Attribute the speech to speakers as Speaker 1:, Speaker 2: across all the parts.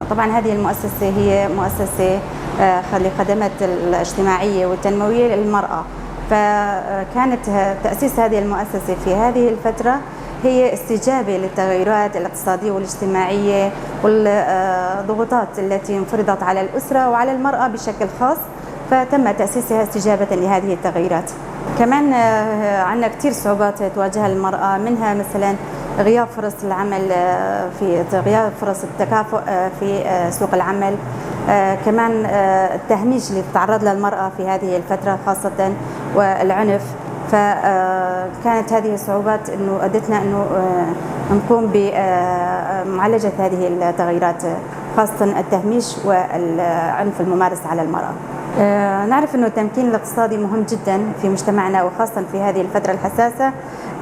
Speaker 1: طبعا هذه المؤسسة هي مؤسسة للخدمات الاجتماعية والتنموية للمرأة. فكانت تأسيس هذه المؤسسة في هذه الفترة هي استجابة للتغيرات الاقتصادية والاجتماعية والضغوطات التي انفرضت على الأسرة وعلى المرأة بشكل خاص، فتم تأسيسها استجابة لهذه التغيرات. كمان عندنا كثير صعوبات تواجهها المرأة، منها مثلا غياب فرص العمل، في غياب فرص التكافؤ في سوق العمل، كمان التهميش اللي تتعرض له المرأة في هذه الفترة خاصة، والعنف. فكانت هذه الصعوبات انه ادتنا انه نقوم بمعالجة هذه التغيرات، خاصة التهميش والعنف الممارس على المرأة. نعرف أنه التمكين الاقتصادي مهم جدا في مجتمعنا، وخاصة في هذه الفترة الحساسة.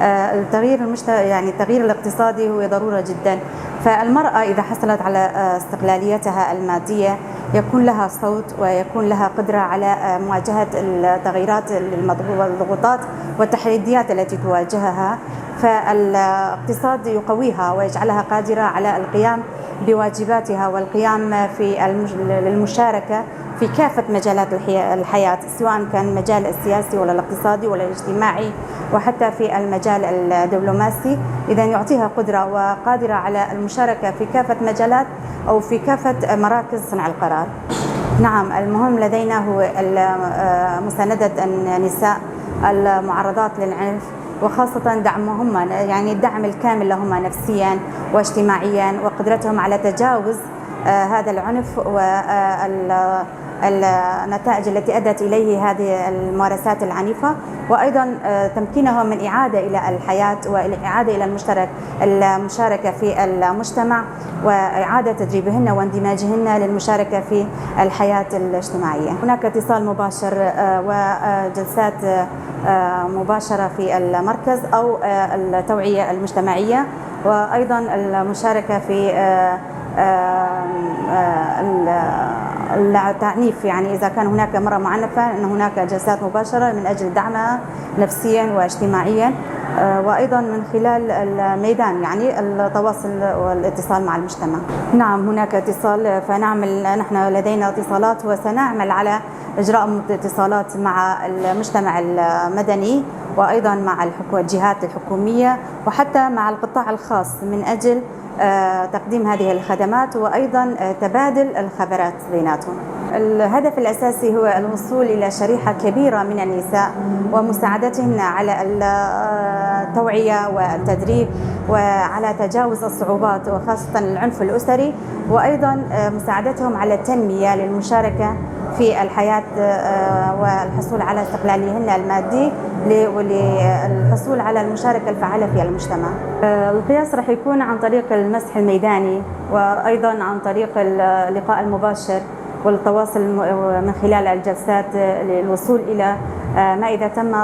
Speaker 1: التغيير الاقتصادي هو ضرورة جدا. فالمرأة إذا حصلت على استقلاليتها المادية يكون لها صوت، ويكون لها قدرة على مواجهة التغيرات والضغوطات والتحديات التي تواجهها. فالاقتصاد يقويها ويجعلها قادرة على القيام بواجباتها والقيام في المشاركة في كافة مجالات الحياة، سواء كان المجال السياسي ولا الاقتصادي ولا الاجتماعي، وحتى في المجال الدبلوماسي. إذا يعطيها قدرة وقادرة على المشاركة في كافة مجالات أو في كافة مراكز صنع القرار. نعم، المهم لدينا هو مساندة النساء المعرضات للعنف، وخاصة دعمهم، يعني الدعم الكامل لهم نفسيا واجتماعيا، وقدرتهم على تجاوز هذا العنف والنتائج التي أدت إليه هذه الممارسات العنيفة، وأيضا تمكينهم من إعادة إلى الحياة والإعادة إلى المشاركة في المجتمع، وإعادة تدريبهن واندماجهن للمشاركة في الحياة الاجتماعية. هناك اتصال مباشر وجلسات مباشرة في المركز أو التوعية المجتمعية، وأيضا المشاركة في التعنيف. يعني إذا كان هناك امرأة معنفة أن هناك جلسات مباشرة من أجل دعمها نفسيا واجتماعيا، وأيضا من خلال الميدان، يعني التواصل والاتصال مع المجتمع. نعم، هناك اتصال، نحن لدينا اتصالات، وسنعمل على إجراء اتصالات مع المجتمع المدني، وأيضا مع الجهات الحكومية، وحتى مع القطاع الخاص، من أجل تقديم هذه الخدمات، وأيضا تبادل الخبرات بيناتهم. الهدف الأساسي هو الوصول إلى شريحة كبيرة من النساء ومساعدتهن على التوعية والتدريب، وعلى تجاوز الصعوبات وخاصة العنف الأسري، وأيضا مساعدتهم على التنمية للمشاركة في الحياة والحصول على استقلاليهن المادي، وللحصول على المشاركة الفعالة في المجتمع. القياس راح يكون عن طريق المسح الميداني، وأيضا عن طريق اللقاء المباشر والتواصل من خلال الجلسات، للوصول إلى ما إذا تم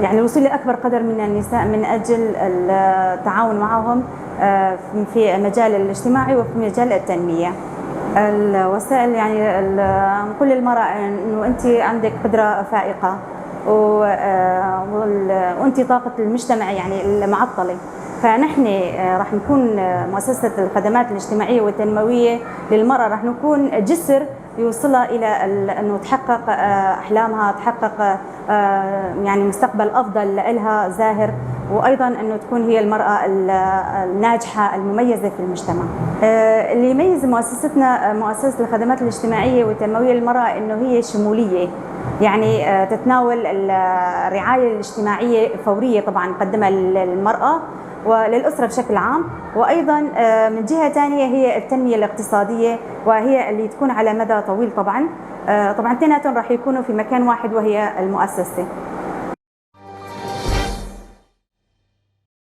Speaker 1: يعني الوصول لأكبر قدر من النساء من أجل التعاون معهم في المجال الاجتماعي وفي مجال التنمية. الوسائل، يعني نقول للمرأة إنه أنت عندك قدرة فائقة، وأنت طاقة المجتمع يعني المعطلة. فنحن راح نكون مؤسسة الخدمات الاجتماعية والتنموية للمرأة، راح نكون جسر يوصلها إلى أنه تحقق أحلامها، تحقق يعني مستقبل أفضل لها زاهر، وأيضا أنه تكون هي المرأة الناجحة المميزة في المجتمع. اللي يميز مؤسستنا، مؤسسة الخدمات الاجتماعية والتنموية للمرأة، أنه هي شمولية، يعني تتناول الرعاية الاجتماعية الفورية طبعا نقدمها للمرأة وللأسرة بشكل عام، وأيضا من جهة ثانية هي التنمية الاقتصادية، وهي اللي تكون على مدى طويل. طبعا اثنيناتهم راح يكونوا في مكان واحد، وهي المؤسسة.